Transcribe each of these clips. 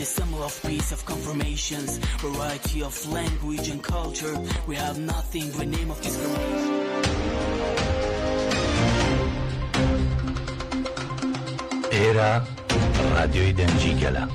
The symbol of peace, of confirmations, variety of language and culture. We have nothing in the name of discrimination. Era Radio Dengi Gala.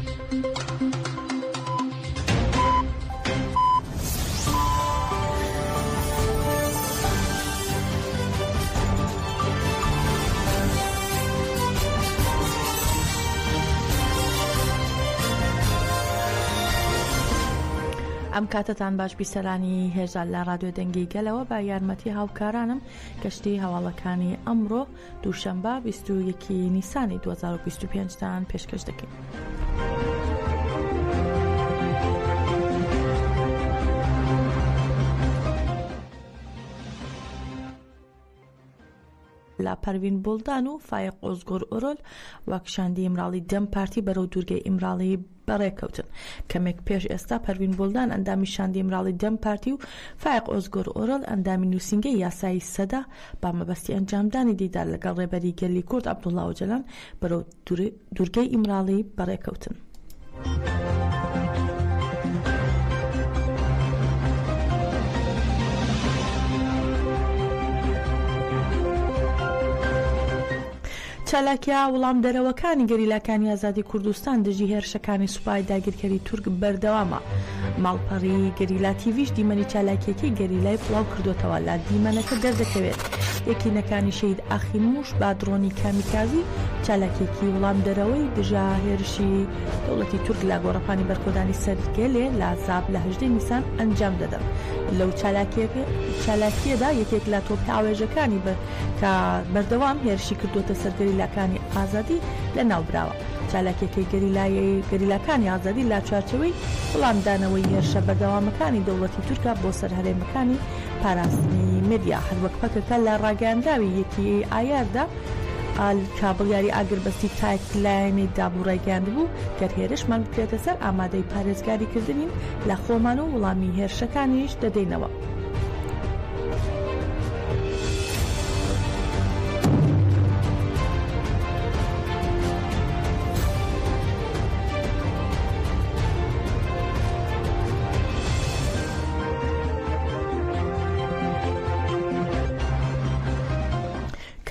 ئەم کاتتان باش بیسەرانی هێژال لە ڕادیۆ دەنگی گەلەوە بە یارمەتی هاوکارانم گەشتی هەواڵەکانی ئەمڕۆ دووشەمبە 21 نیسانی 2025 تان پێشکەش دەکەین. لا پەروین بولدان و فایق ئۆزگۆر ئۆرۆل وەک شاندی ئیمراڵی دەم پارتی بەرەو دوورگەی ئیمراڵی بەڕێکەوتن. کەمێک پێش ئێستا پەروین بولدان ئەندامی شاندی ئیمراڵی دەم پارتی و فایق ئۆزگۆر ئۆرۆل ئەندامی نووسینگەی یاسایی سەدا با مەبەستی ئەنجامدانی دیدار لەگەڵ ڕێبەری گەلی کورد عەبدوڵڵا ئۆجەلان بەرەو دوورگەی ئیمراڵی بەڕێکەوتن. چالاکیا وڵام دەرەوەکانی گەریلاکانی ئازادی کوردستان دژی هێرشەکانی سوپای داگیرکەری تورک بەردەوامە. ماڵپەڕی گەریلا تیڤیش دیمەنی چالاکیەکەی گەریلای بڵاو کردوتەوە لە دیمەنەکە دەردەکەوێت. یەکینەکانی شەید ئاخی موش با درۆنی کامیکازی چالاکیەکی وڵام دەرەوەی دژا هێرشی دەوڵەتی تورک لە گۆڕەپانی بەرکۆدانی سەرگێلێ لە زاب لە 18 نیسان ئەنجام دەدەن. لەو چالاکیەدا یەکێک لە تۆپی ئاوێژەکانی کە بەردەوام هێرشی کردوتە سەرگەریلاکانی ئازادی لە ناوبراوە. چالاکیەکەی گەریلاکانی ئازادی لا چارچەوەی وڵامدانەوەی هێرشە بەردەوامەکانی دەوڵەتی تورکە بۆ سەرهەرێمەکانی پاراستنی مدیا هەروەک پەکەکە لە ڕاگەاندراوی یەکی ئایاردا کابڵیاری ئاگربەستی تایپلایانی دابوو ڕێگەاند بوو گەر هێرشمان بکرێتە سەر ئامادەی پارێزگاریکردنین لە خۆمان و وڵامی هێرشەکانیش دەدەینەوە.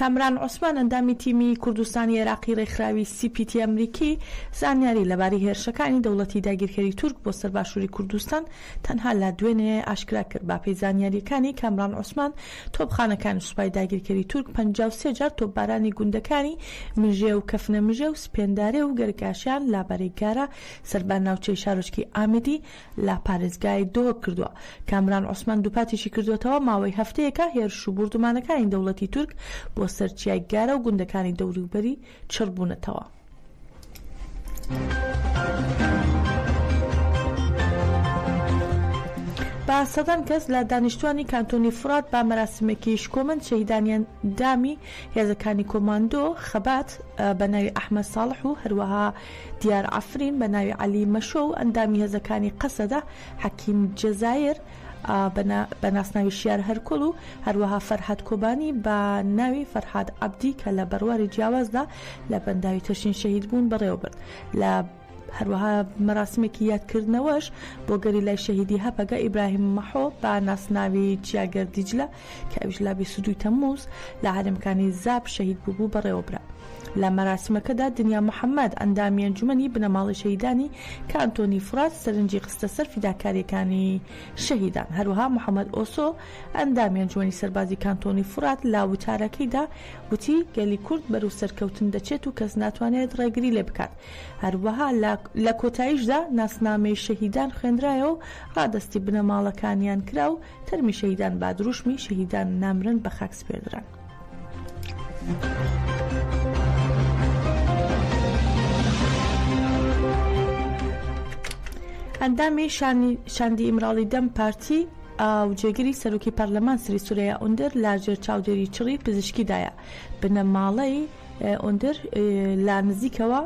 کامران عوسمان ئەندامی تیمی کوردستانی عێراقی ڕێکخراوی CPT ئەمریکی زانیاری لەباری هێرشەکانی دەوڵەتی داگیرکەری تورک بۆ سەرباشووری کوردستان تەنها لە دوێنێ ئاشکرا کرد. باپی زانیاریەکانی کامران عوسمان تۆپخانەکانی سوپای داگیرکەری تورک 53 جار تۆپبارانی گوندەکانی مژێ و کەفنە مژێ و سپێندارێ و گەرگاشیان لابەری گارە سەربان ناوچەی شارۆچکی ئامدی لە پارێزگای دۆ کردووە. کامران عوسمان دووپاتیشی کردوێتەوە ماوەی هەفتەیەکە هێرش و بوردومانەکانی دەوڵەتی تورک بۆ سەرچیای گارە و گوندەکانی دەوروبەری چڕبوونەتەوە. با سەدان کەس لە دانیشتوانی کانتۆنی فرات با مەراسمێکی شکۆمەند شەهیدانیان دامی هێزەکانی کۆماندۆ خەبات بە ناوی ئەحمەد ساڵح و هەروەها دیار عەفرین بە ناوی عەلی مەشۆ و ئەندامی هێزەکانی قەسەدا حەکیم جەزایر بە ناسناوی شیار هەرکۆڵ و هەروەها فەرهاد کۆبانی بە ناوی فەرهاد عەبدی کە لە بەرواری جیاوازدا لە بەنداوی تەشین شەهید بوون بەڕێوەبرد. لە هەروەها مەراسمێکی یادکردنەوەش بۆ گەریلای شەهیدی هەپەگە ئیبراهیم مەحۆ بە ناسناوی چیاگەر دیجلە کە ئەویش لە 22 تەمموز لە هەرێمەکانی زاب شەهید بوو بەڕێوەبرا. لە مەراسمەکەدا دنیا محەممەد ئەندامی ئەنجومەنی بنەماڵی شەهیدانی کانتۆنی فرات سەرنجی خستە سەر فیداکاریەکانی شەهیدان. هەروەها محەممەد ئۆسۆ ئەندامی ئەنجومەنی سەربازی کانتۆنی فرات لا وتارەکەیدا وتی گەلی کورد بەرەو سەرکەوتن دەچێت و کەس ناتوانێت ڕێگری لێ بکات. هەروەها لە کۆتاییشدا ناسنامەی شەهیدان خوێندرایەوە و ڕادستی بنەماڵەکانیان کرا و تەرمی شەهیدان با دروشمی شەهیدان نامرن بە خاک سپێردران. ئەندامی شاندی ئیمراڵی دەم پارتی و جێگیری سەرۆکی پەرلەمان سری سورەیە ئۆندر لاژێر چاودێری چڕی پزیشکیدایە. بنەماڵەی ئۆندر لا نزیکەوە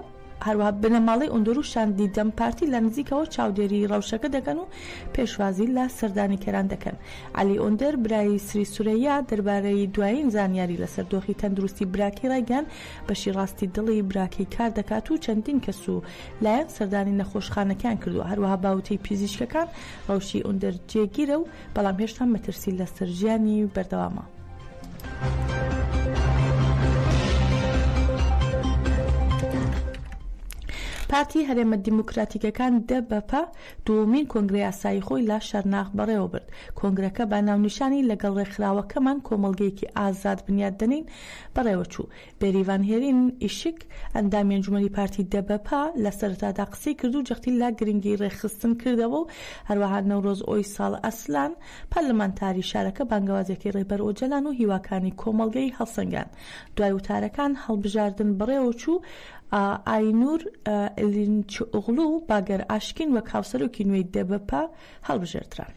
هەروەها بنەماڵی ئۆندۆر و شاندی دەم پارتی لە نزیکەوە چاودێری ڕەوشەکە دەکەن و پێشوازی لە سەردانیکەران دەکەن. علی ئۆندەر برای سری سورەیە دەربارەی دوایین زانیاری لەسەر دۆخی تەندروستی براکی ڕایگەیاند بەشی ڕاستی دڵی براکەی کار دەکات و چەندین کەس و لایەن سەردانی نەخۆشخانەکان کردووە. هەروەها باوتەی پزیشکەکان ڕەوشی ئۆندەر جێگیرە و بەڵام هێشتا مەترسی لەسەر ژیانی بەردەوامە. پارتی هەرێمە دیموکراتیکەکان DBP دووەمین کۆنگرەی یاسایی خۆی لە شەرناخ بەڕێوە برد. کۆنگرەکە بە ناونیشانی لەگەڵ ڕێکخراوەکەمان کۆمەڵگەیەکی ئازاد بنیاد دەنین بەڕێوە چوو. بێریڤان هێرین ئیشک ئەندامی ئەنجومەنی پارتی DBP لە سەرەتادا قسەی کرد و جەختی لا گرنگی ڕێکخستن کردەوە و هەروەها نەورۆز ئۆیساڵ ئەسلان پەرلەمانتاری شارەکە بانگەوازیەکەی ڕێبەر ئۆجەلان و هیواکانی کۆمەڵگەی هەڵسەنگان. دوای وتارەکان هەڵبژاردن بەڕێوە چوو. ئاینور ئەلینچۆغلو باگەر ئاشکین وەک هاوسەرۆکی نوێی DBP هەڵبژێردران.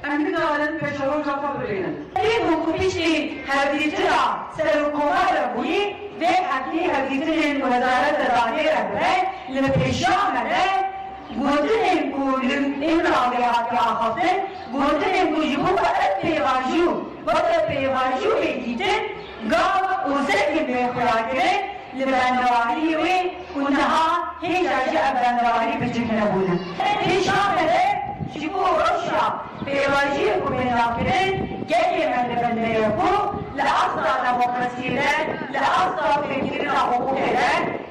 أمريكا بشرور جافرين. ليه كوبيشي هديتنا سلوكوما بوي في حكي هديتنا وزارة الداخلية بره لبيشام بره قلتلهم كلهم إمرأة كأخذن قلتلهم كجبوا بأبيواجو بأبيواجو هديتن قام وزك بخيارين لبندواري ونها هي جاء بندواري بجنة بونا. بيشام بره شكو رشا بيواجه وبينافرين جاي من بنديكو لأصل ديمقراطية لأصل فكرنا حقوقنا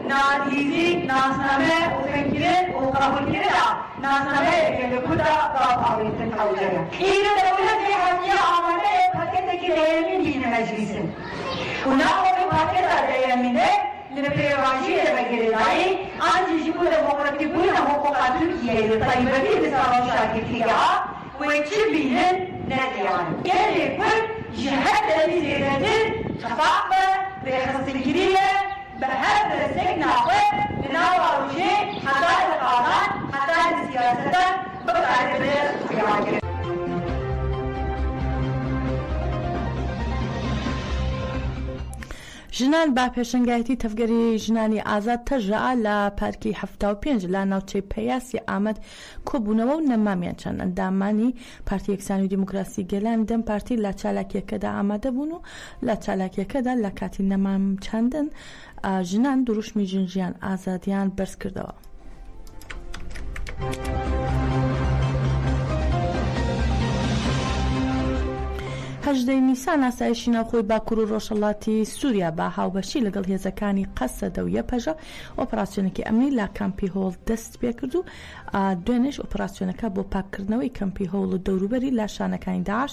ناديزي ناسنامه وفكرين وقبول كنا ناسنامه اللي كنا قابل تتحولنا. إذا دولة حكي عمله حكيت كده من مجلسه ونحن حكيت على منه لبيواجه بجريداي أنت جيبوا ديمقراطية حقوق تركيا طيبة لسان شاكتيها ويتشبهن ناديان. يعني كل جهات الزيادة خفافة بخصيصية بهذا السجن عقب لنوع شيء حتى القانون حتى السياسة بقى ژنان با پێشنگایەتی تەفگەری ژنانی ئازاد تەژە لە پارکی 75 لە ناوچەی پەیاسی ئامەد کۆبوونەوە و نەمامیان چەند ئەندامانی پارتی یەکسانی و دیموکراسی گەلان دەم پارتی لە چالاکیەکەدا ئامادە بوون و لە چالاکیەکەدا لە کاتی نەمام چاندن ژنان دروشمی ژنجیان ئازادیان بەرز کردەوە. هەژدەی نیسان ئاسایشی ناوخۆی باکوور و ڕۆژهەڵاتی سووریا با هاوبەشی لەگەڵ هێزەکانی قەسەدە و یەپەژە ئۆپراسیۆنێکی ئەمنی لا کەمپی هۆڵ دەست پێ کرد و دوێنێش ئۆپراسیۆنەکە بۆ پاککردنەوەی کەمپی هۆڵ و دەوروبەری لا شانەکانی داعش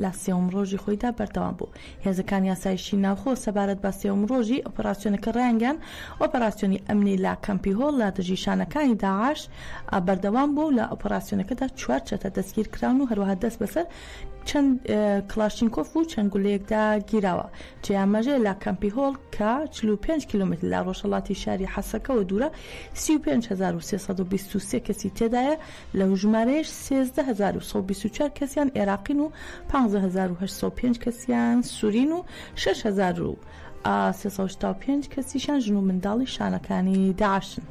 لە سێوم ڕۆژی خۆیدا بەردەوام بوو. هێزەکانی ئاسایشی ناوخۆ سەبارەت بە سێوم ڕۆژی ئۆپراسیۆنەکە ڕایانگەیان ئۆپراسیۆنی ئەمنی لا کەمپی هۆڵ لە دژی شانەکانی داعش بەردەوام بوو. لە ئۆپراسیۆنەکەدا 4 چەتە دەستگیر کراون و هەروەها دەست بەسەر چەند کلاشینکۆف و چەند گولەیەکدا گیراوە. جیامەژێ لە کەمپی هۆڵ کە 45 کیلومتر لە ڕۆژهەڵاتی شاری حەسەکەەوە دوورە 35323 کەسی تێدایە لە ژمارەیەش 13124 کەسیان عێراقین و 15805 کەسیان سوورین و 6385 کەسیشان ژن و منداڵی شانەکانی داعشن.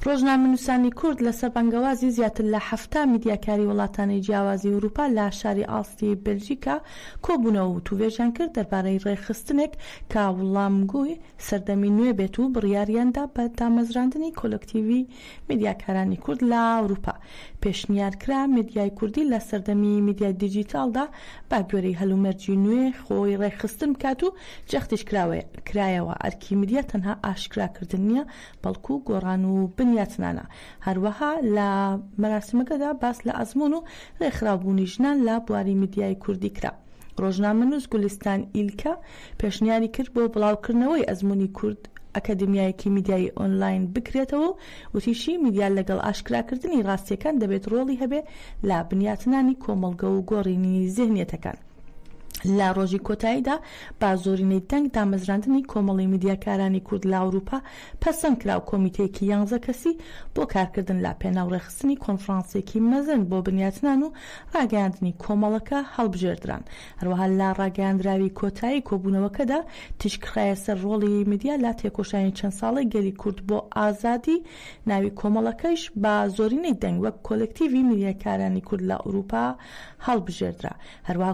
ڕۆژنامەنووسانی کورد لەسەر بانگەوازی زیاتر لە 7 میدیاکاری وڵاتانی جیاوازی ئەوروپا لە شاری ئاستی بلژیکا کۆبوونەوە و تووێژیان کرد دەربارەی ڕێکخستنێک کە وەڵامگوی سەردەمی نوێ بێت و بڕیاریاندا بە دامەزراندنی کۆلەکتیڤی میدیاکارانی کورد لە ئەوروپا. پێشنیارکرا میدیای کوردی لە سەردەمی میدیای دیجیتالدا با گوێرەی هەلومەرجی نوێ خۆی ڕێکخستن بکات و جەختیش کرایەوە. ئەرکی میدیا تەنها ئاشکراکردن نییە بەڵکو گۆڕان و بنیاتنانە. هەروەها لە مەراسمەکەدا باس لە ئەزمون و ڕێکخراوبوونی ژنان لە بواری میدیای کوردی کرا. ڕۆژنامەنووس گولیستان ئیلکە پێشنیاری کرد بۆ بڵاوکردنەوەی ئەزموونی کورد ئەکادمیایەکی میدیای ئۆنلاین بکرێتەوە وتیشی میدیا لەگەڵ ئاشکراکردنی ڕاستیەکان دەبێت ڕۆڵی هەبێ لە بنیاتنانی کۆمەڵگە و گۆڕینی ذهنیەتەکان. لە ڕۆژی کۆتاییدا با زۆرینەی دەنگ دامەزراندنی کۆمەڵی میدیاکارانی کورد لە ئەوروپا پەسەند کرا و کۆمیتەیەکی 11 کەسی بۆ کارکردن لە پێناوڕێخستنی کۆنفرانسێکی مەزن بۆ بنیاتنان و ڕاگەیاندنی کۆمەڵەکە هەڵبژێردران. هەروەها لە ڕاگەیاندراوی کۆتایی کۆبوونەوەکەدا تیشکخایە سەر ڕۆڵی میدیا لە تێکۆشانی چەند ساڵی گەلی کورد بۆ ئازادی. ناوی کۆمەڵەکەیش بە زۆرینەی دەنگ وەک کۆلکتیڤی میدیاکارانی کورد لە ئەوروپا هەڵبژێردرا. هەروەها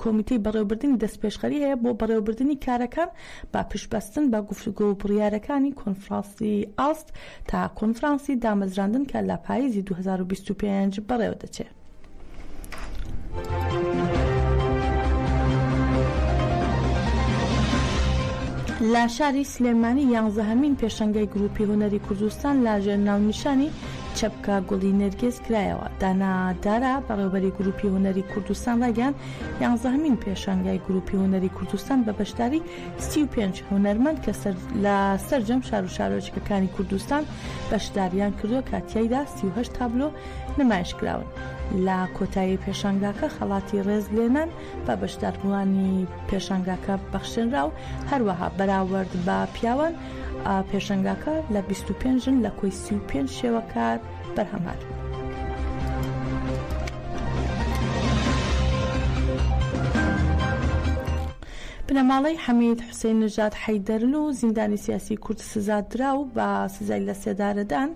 کۆمیتەی بەڕێوەبردنی دەستپێشخەری هەیە بۆ بەڕێوەبردنی کارەکان با پشتبەستن بە گفتوگۆ و بڕیارەکانی کۆنفرانسی ئاست تا کۆنفرانسی دامەزراندن کە لە پاییزی 2025 بەڕێوە دەچێت. لە شاری سلێمانی 11مین پێشەنگای گروپی هونەری کوردستان لە ژێر ناونیشانی چەپکە گوڵی نەرگێز کرایەوە. دانادارە بەڕێوەبەری گروپی هونەری کوردستان ڕاگەیاند 11مین پێشەنگای گروپی هونەری کوردستان بە بەشداری 35 هونەرمەند کە لە سەرجەم شار و شارۆچکەکانی کوردستان بەشداریان کردووە کاتیایدا 38 تابلۆ نمایش کراون. لە کۆتایی پێشەنگاکە خەڵاتی ڕێزلێنان بە بەشداربووانی پێشەنگاکە بەخشێنرا و هەروەها بەراورد بە پیاوان پێشەنگاکە لە 25 لە کۆی 35 شێوەکار بەرهەمات. بنەماڵەی حەمید حوسێن نژاد حەیدەرن و زیندانی سیاسی کورد سزادرا و بە سزای لە سێدارەدان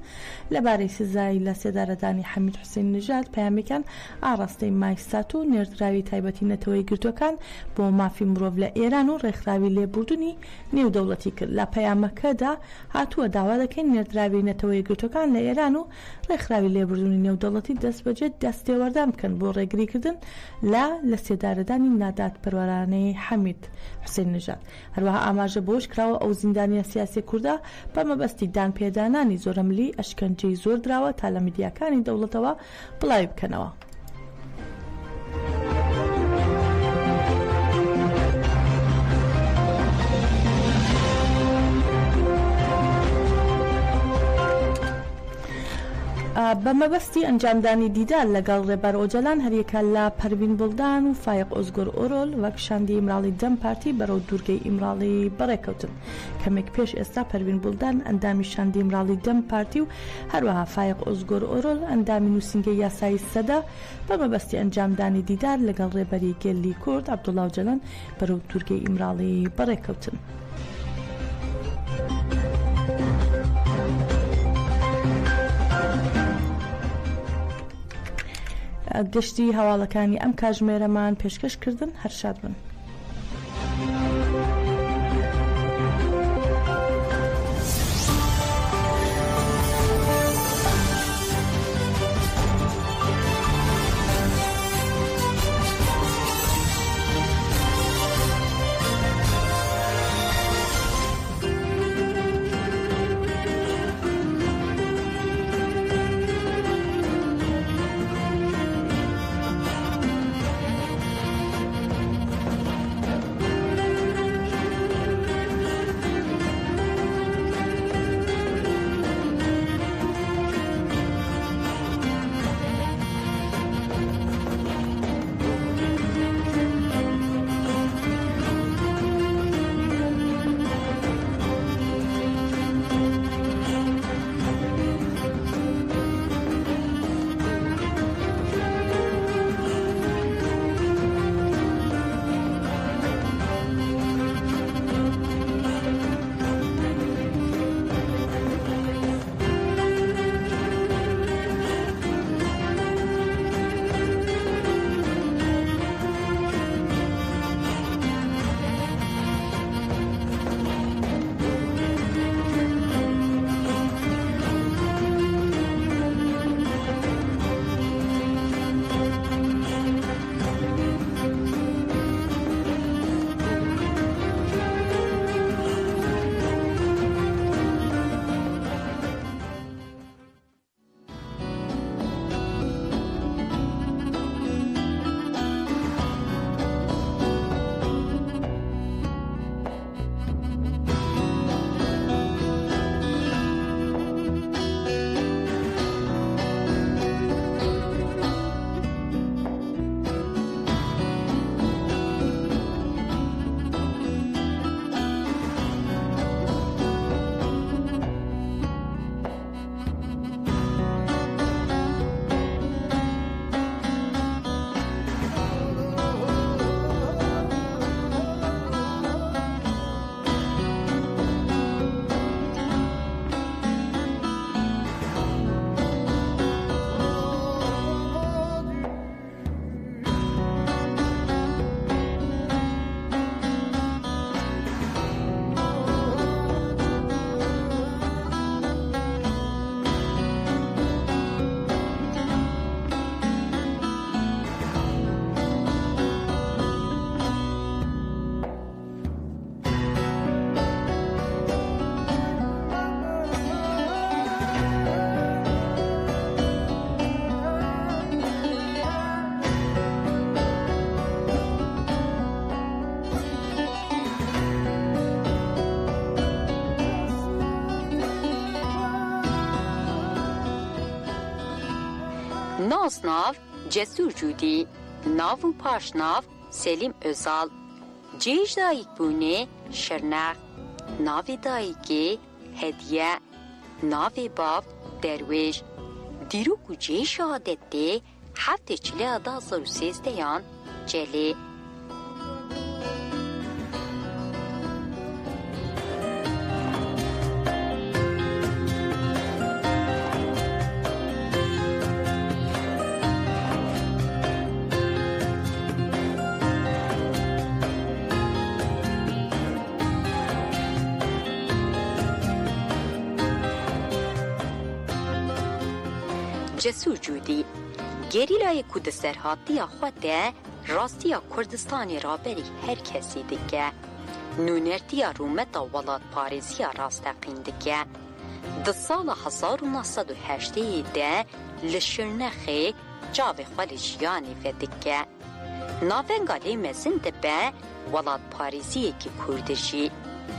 لەبارەی سزای لە سێدارەدانی حەمید حوسێن نژاد پەیامێکان ئاڕاستەی مایستات و نێردراوی تایبەتی نەتەوەی گرتوەکان بۆ مافی مرۆڤ لە ئێران و ڕێکخراوی لێبوردنی نێودەوڵەتی کرد. لە پەیامەکەدا هاتووە داوا دەکەین نێردراوی نەتەوەی گرتوەکان لە ئێران و ڕێکخراوی لێبوردنی نێودەوڵەتی دەستبەجێت دەستێوەردان بکەن بۆ ڕێگریکردن لە سێدارەدانی نادات پەروەرانەی حەمید حوسێن نژاد. هەروەها ئاماژە بۆش کراوە ئەو زیندانیە سیاسی کووردا بە مەبەستی دانپێدانانی زۆرەملی ئەشکەنجەی زۆر دراوە تا لە میدیاکانی دەوڵەتەوە بڵاوی بکەنەوە. بە مەبەستی ئەنجامدانی دیدار لەگەڵ ڕێبەر ئۆجەلان هەریەکە لە پەروین بڵدان و فایق ئۆزگۆر ئۆرۆل وەک شاندی ئیمراڵی دەم پارتی بەرەو دوورگەی ئیمراڵی بەڕێکەوتن. کەمێک پێش ئێستا پەروین بڵدان ئەندامی شاندی ئیمراڵی دەم پارتی و هەروەها فایق ئۆزگۆر ئۆرۆل ئەندامی نووسینگەی یاسایی سەدا بە مەبەستی ئەنجامدانی دیدار لەگەڵ ڕێبەری گێلی کورد عەبدوڵڵا ئۆجەلان بەرەو دوورگەی ئیمراڵی بەڕێکەوتن. گشتی هەواڵەکانی ئەم کاتژمێرەمان پێشکەشکردن. هەر شاد بن. ناو جسور جودی، ناو پاش ناو سلیم ازال، جیش دایک بونه شرنق، ناو دایکی هدیه، ناو باب درویش. دیرو کجه شهادت ده هفته 2013 جلی. جسور جودی گریلای کود سرحاتی خود راستی کردستانی را بری هر کسی دیگه نونرتی رومت ولاد پاریزی راستقین دیگه ده سال 1980 ده لشرنخی جاو خالجیانی و دیگه ناونگالی مزند به ولاد پاریزی که کردشی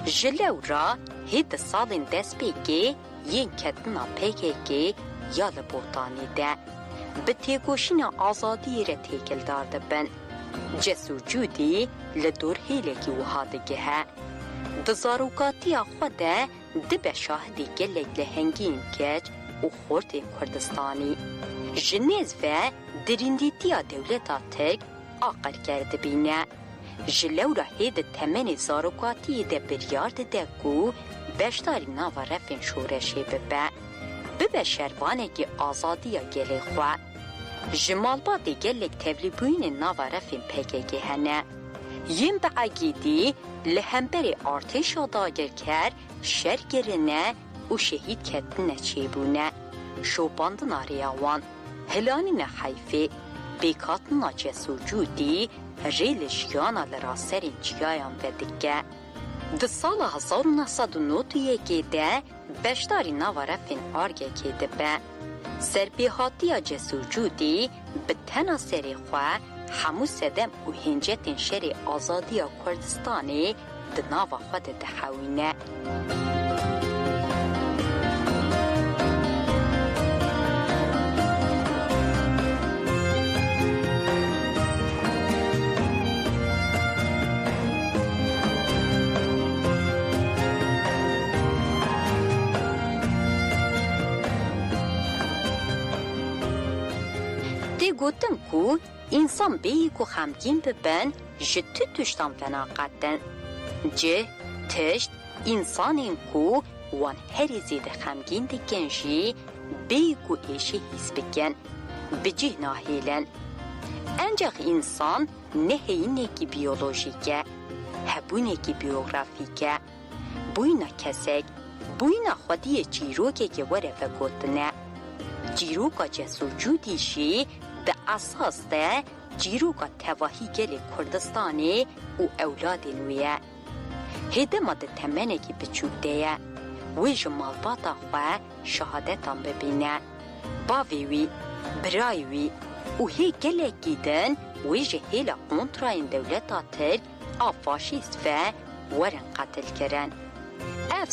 جلو را هید سالین دست بگی ین کتنا پیگی که یال بوتانی ده به تیگوشین آزادی را تیکل دارده بن جسور جودی لدور هیله که وحادگه ها دزاروکاتی خود ده به شاهدی گلگ لهنگین کج و خورد کردستانی جنیز و دریندیتی دولتا تک آقر کرده بینه جلو را هید تمن زاروکاتی ده بریارد ده گو بشتاری ناو رفین شورشی ببه به شروانه که آزادی گلی خواه جمال با گلک تولیبوین نوارفین پکگی هنه یم به عگیدی لهمبری ارتش داگر کرد شرگرنه و شهید کتنه چی بونه شوباندن آریاوان هلانی نحیفه بیکاتنا جسور جودی ریلشیانا لراسرین چیایان و دیگه ده سال 1991 ده بشتاری نوارفین آرگه که ده به سربیحاتی جسور جودی به تنا سری خواه همو سدم و هنجتین شری آزادی کردستانی ده ناو خود ده حوینه گوتن کو انسان بیی کو خمگین ببن جتو تشتان فنا قدن جه تشت انسانین کو وان هری زیده خمگین دیگن جی بیی کو ایشی حیث بگن بجه ناهیلن انجاق انسان نهینه کی بیولوژیکه هبونه کی بیوگرافیکه بوینا کسک بوینا خودی جیروکه که وره فگوتنه جیروکا جسور جودیشی به اساس ده جیروکا تواهی گل کردستانی و اولاد نویه هیده ماده تمنه که بچوده وی جمال باتا خواه شهادتان ببینه باویوی برایوی و هی گله گیدن وی جهیل کنتراین دولتا تر آفاشیست و ورن قتل کرن اف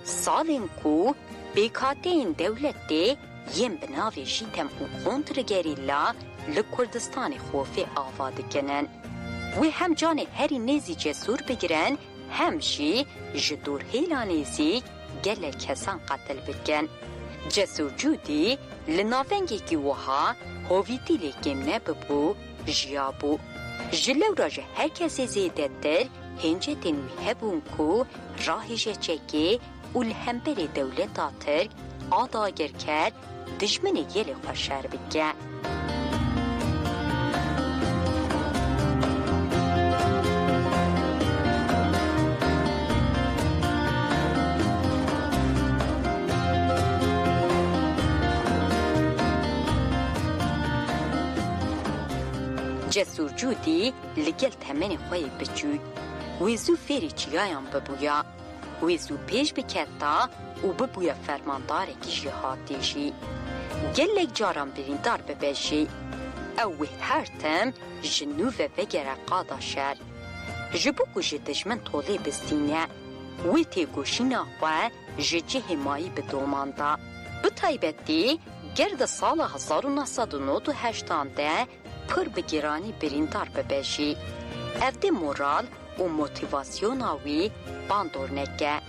سالین کو بیکاتین دولت ده یم بناوی جیتم و کنترگریلا لکردستان خوفی آواده کنن و هم جان هری نیزی جسور بگیرن هم جی جدور هیلا نیزی گل کسان قتل بگن جسور جودی لناونگی که وها هویتی لکم نببو جیابو جلو راجه هر کسی زیده در هنجه تنوی هبون کو راهیجه چکی و لهمبر دولتا ترک آداگر کرد دجمن یل خوشر بگه جسور جودی لگل تمن خوی بچوی ویزو فری چیایان ببویا ویزو پیش بکتا و ببویا فرمانداره که جهاتی جی گلک جاران بریندار ببشی اوه هر تم جنوب وگره قادا شر جبو کجه دجمن طوله بستینه وی تیگوشینا خواه جه مایی بدومانده بطایبتی گرد سال 1998 ده پر بگیرانی بریندار ببشی. افده مورال و موتیواسیوناوی باندور نگه.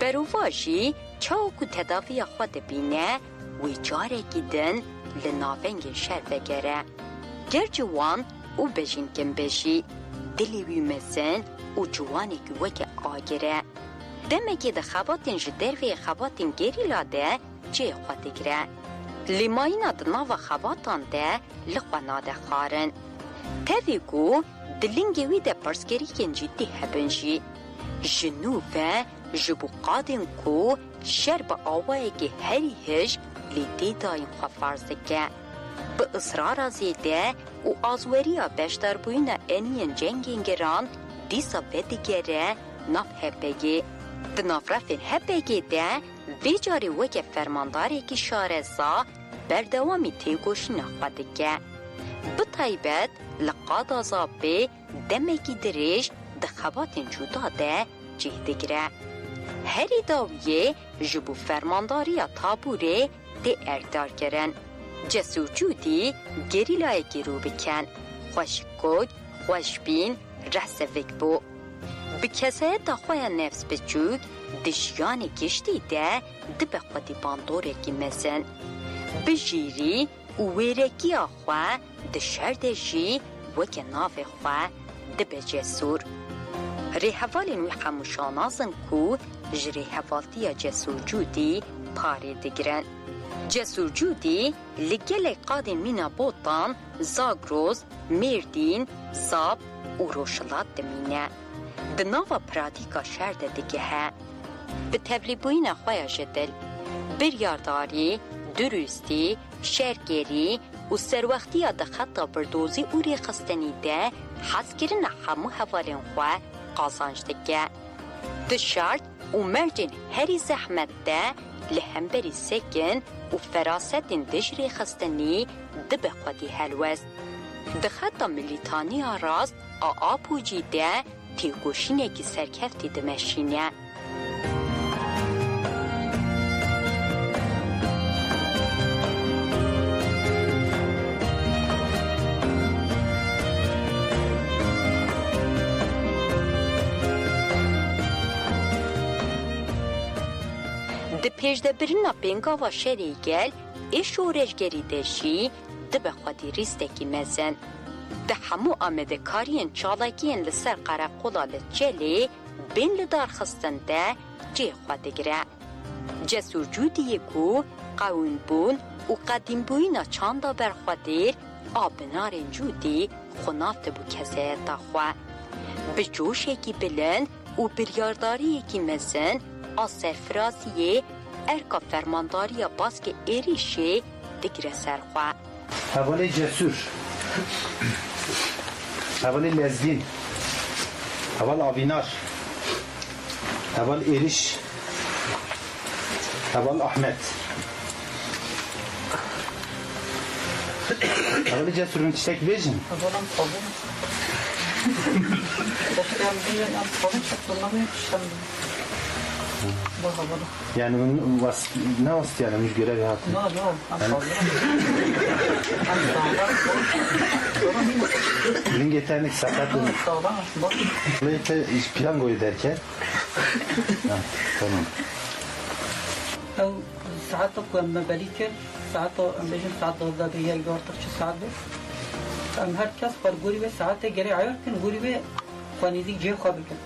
بروواجی چاوکو تداوی خود بینه وی جاره گیدن لناونگ شر بگره. گر جوان او بجین کم بشی دلیوی مزن و جوانی که وک آگره. دمکی ده خواتین جدر و خواتین گریلا ده جه خود گره. لیماینا ده ناو خواتان ده لخوانا ده خارن. تاویگو دلنگوی ده پرسگری کن جدی هبنجی. جنوبه جبو قادن کو شر با آوائه که هری هش لیده داین خواه که. به اصرار زیده و آزوریا بشتر بوینا انین جنگین گران دیسا بدگره ناف هپگی. ده ناف رفین هپگی ده ویجاری وکه فرمانداری که شارزا بردوامی تیگوشی نخواده که. به طیبت لقاد آزابه دمکی دریش ده خواتین جدا ده جهده گره. هری داویه جبو فرمانداری تابوره ده اردار کرن. جسور جودی گریلای گیرو بکن. خوشگوگ، خوشبین، رسوک بو. بکسه دا خواه نفس بچوک دشیانی کشتی ده به خودی باندوره کی مزن. بجیری و ویرکی آخواه ده شردشی وکه ناف خواه ده به جسور. ریحوالین وی خموشانازن کو جری حوالتی جسور جودی پاری دگرن. جسور جودی لگل قادن مینا بوتان زاگروز، میردین، ساب و روشلات دمینه. ده ناوا پراتیکا شرده دیگه ها. به تبلیبوین خواه جدل بریارداری، درستی، شرگیری و سروختی ده خطا بردوزی و ریخستنی ده حسکرین همو حوالین خواه قازانج دیگه. ده شرط و مرجن هری زحمت ده لهمبری سکن و فراست دجری خستنی ده به خودی هلوست. ده خطا ملیتانی راست آپوجی ده تیگوشینه که سرکفتی ده مشینه. ده پیجده برینا پینگا و شری گل ایش و رجگری دشی ده به خودی ریستکی مزن. ده همو آمده کارین چالاکین لسر قرقولا لچلی بین لدار خستن ده جه خواده گره. جسور جودی کو قوین بون و قدیم بوینا چاندا برخوادیر آبنارین جودی خنافت بو کسه تا خواه. به جوشه کی بلند و بریارداری کی مزن آسر فراسیه ارکا فرمانداری باسک ایریشه دگره سرخواه. حوالی جسور، حوالی لزگین، حوال آوینار، حوال ایریش، حوال احمد. حوالی جسور من تشتک بیجن؟ حوالم خوابون. داشتم بیجن ام خوابون شکل نمیم شکل يعني نه واسط يعني مش قرابي هات لنگه تنک ساعت لیت پیلان گوی درکه تمام او ساعت کو مبلی که ساعت ام بجن ساعت 12 یک دور تک ساعت ام هر کس پر گوری به ساعت گری عیار کن گوری به خانیدی جه خواب کن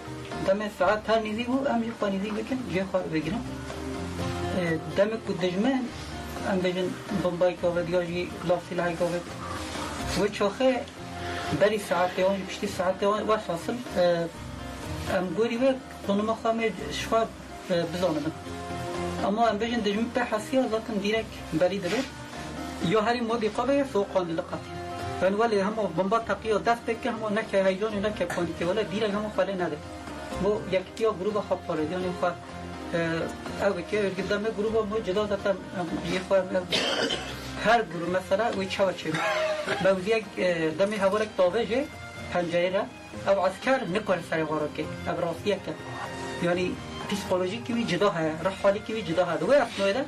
دم ساعت هر نیزی بو ام خانیدی بکن جه خواب بگیرم دم کو دجمن ام بجن بمبای کو ودیاجی لافسی لای کو و چوخه بری ساعت اون پشتی ساعت اون واسل ام گوری به خانم خامه شفا بزنم اما ام بجن دجمن به حسیه ذاتن دیرک بری دبر یا هری مودی قبه فوقان لقاتی فن ولی هم بمبا تقیه دست که هم نکه هیجانی نکه کنی که ولی دیرک هم خاله نده مو یکتیا گروه خواب پاره دیانی خواه اوه که قدام گروه مو جدا داتم یه خواه هر گروه مثلا وی چه و چه موزی یک دمی هورک تاوه پنجه را او عسکر نکل سر غارو که او راستیه که یعنی پسیکولوژی که وی جدا های رح حالی که وی جدا های دوی اصنوی ده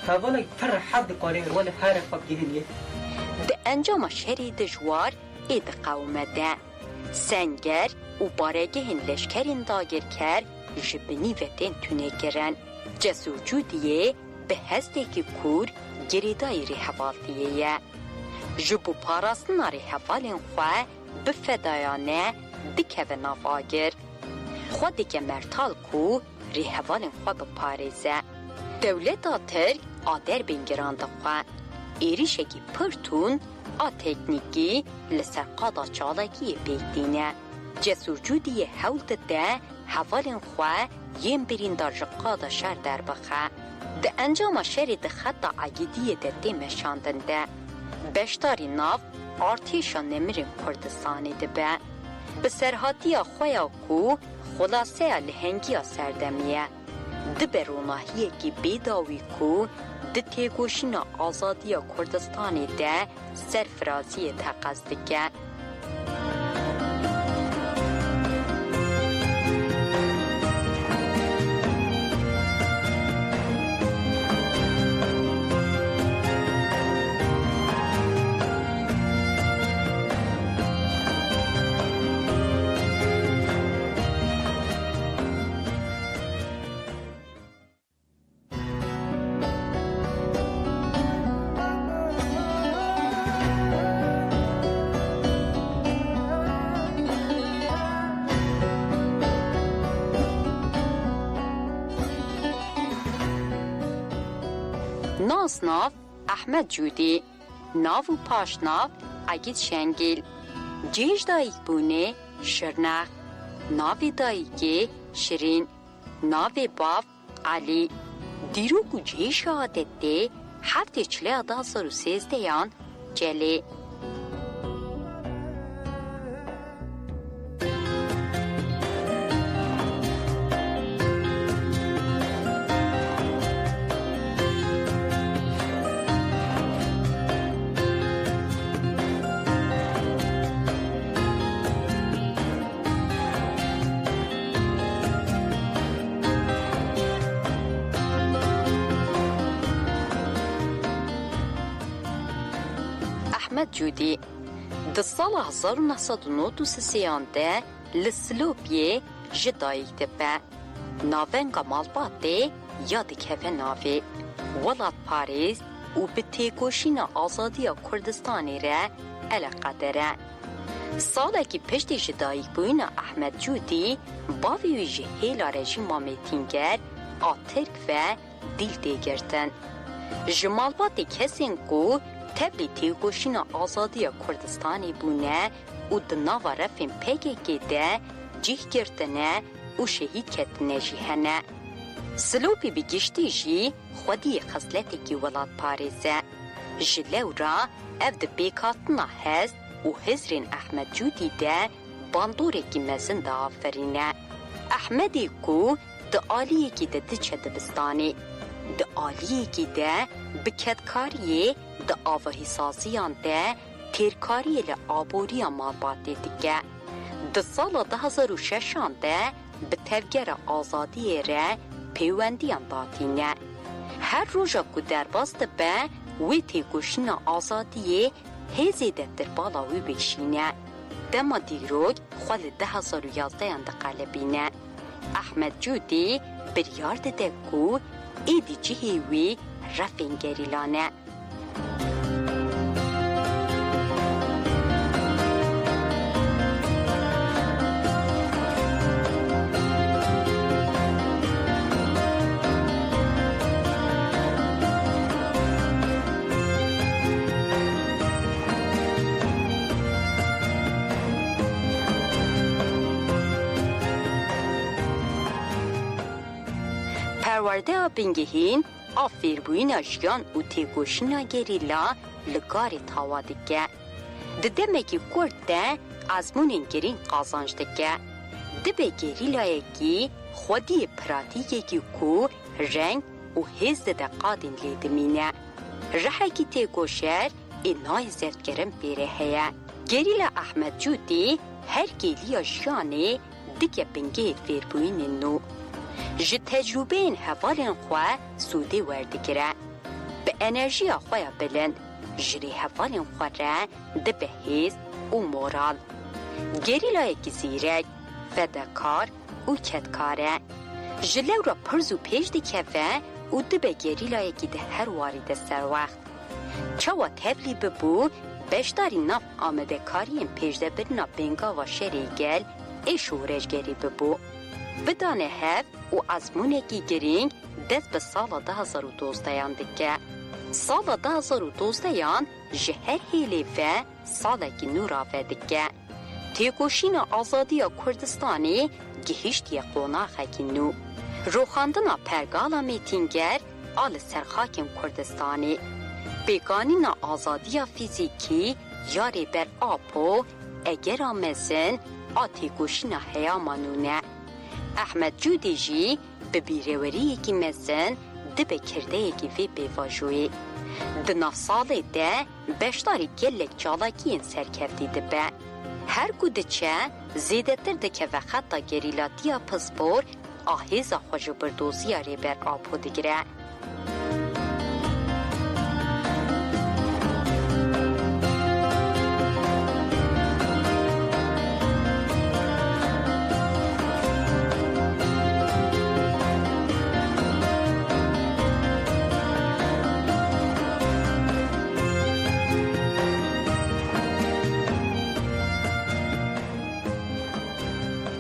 هوالا پر حد قاره ولی هر خب گهنیه ده انجام شهری دجوار اید قومده سنگر و بارگهن لشکرین داگر کر جبنی وطن تونه گرن جسوجودیه به هسته که کور گریدای ریحوالتیه جبو پاراستنا ریحوالین خواه بفدایانه دکه ناف آگر خود دکه مرتال کو ریحوالین خواه بپارزه دولت ترک آدر بینگران دخواه ایریشکی پرتون آ تکنیکی لسر قادا چالکی بیدینه جسورجودی حولت ده حوالین خواه یم برین در قادا شر در بخه ده انجام شری ده خطا عگیدی ده دیمشاندن ده بشتاری ناف ارتشا نمرین کردستانی ده به سرحاتی خواه کو خلاصه لحنگی سردمیه ده بروناهیه که بیداوی کو ده تیگوشین آزادی کردستانی ده سرفرازی تقصدگه ناف احمد جودی ناو و پاشناف عگید شنگل جیش دایک بونه شرنخ ناو دایکی شرین ناو باف علی دیروگو جیش عادت ده هفته 2013 یان جلی احمد جودی در سال 1993 ده لسلوبیه جدایک دبه ناونگا مالباته یاد که ناوی ولاد پاریس و به تیگوشین آزادی کردستانی را علاقه داره ساله که پشت جدایک بوین احمد جودی باوی ویجه هیلا رژیم میتینگر آترک و دیل دیگرتن جمالبات کسین کو تبلی تیگوشین آزادی کردستانی بونه و دناوا رفین پگه ده جیه گرتنه و شهید کتنه جیهنه. سلوپی بگشتی جی خودی خصلتی که ولاد پاریزه. جلو را افد بیکاتنا هست و هزرین احمد جودی ده باندوری که مزن ده آفرینه. احمدی کو ده آلیه که ده دچه دبستانی. ده آلیه که ده بکدکاریه ده آوهی سازیان ده تیرکاری لعابوری مالباتی دیگه. ده سال 2006 ده به تفگر آزادی ره پیوندیان داتینه. هر روزا که در باست به وی تیگوشین آزادی هزی ده در بالاوی بشینه. دما دیروگ خوال 2011 ده قلبینه. احمد جودی بریارد ده کو ایدی جهیوی رفین گریلانه. پرورده بینگهین آفیر بوین اجیان و تیگوشینا گریلا لگاری تاوادگه. دمکی کرده ازمونین گرین قازانجدگه. دبه گریلایگی خودی پراتیگی کو رنگ و هزده ده قادین لیدمینه. رحکی تیگوشر اینای زردگرم بیره هیا. گریلا احمد جودی هر گیلی اجیانه دیگه بینگه فیر بوین نو. جه تجربه این حوالین خواه سوده وردگره. انرژی خواه بلند جری حوالین خواه را دبه هیز و مورال. گریلای که زیرک، فدکار و کتکاره. جلو را پرز و پیش دکوه و دبه گریلای که ده هر وارد سر وقت. چوا تبلی ببو بشتاری ناف آمده کاریم پیش ده برنا بینگا و شریگل ایش و رجگری ببو. بدانه هف و ازمونه کی گرینگ دست به سال 2012 دکه. سال 2012 جهر هیلی و سالکی نورا و دکه. تیکوشین آزادی کردستانی گهشتی قوناخه کی نو. روخاندنا پرگالا میتینگر آل سرخاکم کردستانی. بیگانین آزادی فیزیکی یاری بر آپو اگر آمزن آتی گوشین هیامانونه. احمد جودی جی به بیروری که مزن دبه کرده که وی بیواجوی. دناف ساله ده بشتاری گلک جالاکی این سرکفتی دبه. هر گوده چه زیده تر دکه و خطا گریلاتی پسپور آهیز خوش بردوزی ری بر آپو دگره.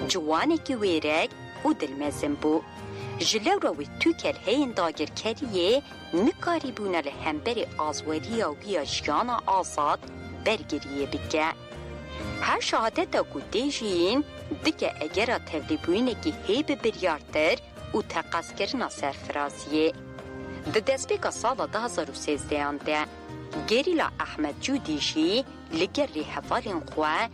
جوانی که ویرک و دلمزم بو. جلو روی تو کل هین داگر کریه نکاری بونه لحنبری آزوری و بیا جیانا آزاد برگریه بگه. هر شهادت او دیجین دیگه اگر تبلی بوینه که هیب بریارتر و تقص کرنا سرفرازیه. ده دسپیکا سال 2013 ده گریلا احمد جودیشی لگر ری حوالین خواه